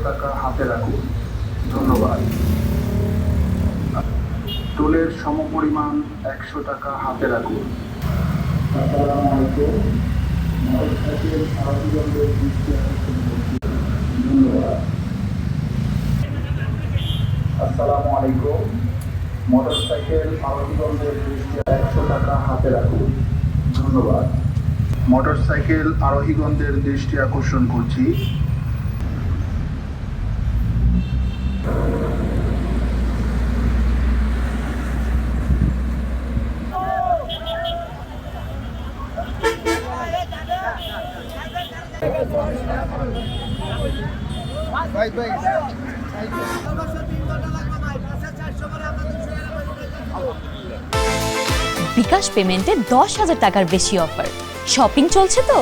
টাকা হাতে রাখুন। ধন্যবাদ। টোলের সমপরিমাণ 100 টাকা হাতে রাখুন। আসসালামু আলাইকুম। মোটরসাইকেল আরোহীগণদের দৃষ্টি আকর্ষণ করছি। ধন্যবাদ। আসসালামু আলাইকুম। মোটরসাইকেল আরোহীগণদের দৃষ্টি 100 টাকা হাতে রাখুন। ধন্যবাদ। মোটরসাইকেল আরোহীগণদের দৃষ্টি আকর্ষণ করছি। বিকাশ পেমেন্টে 10,000 টাকার বেশি অফার। শপিং চলছে তো।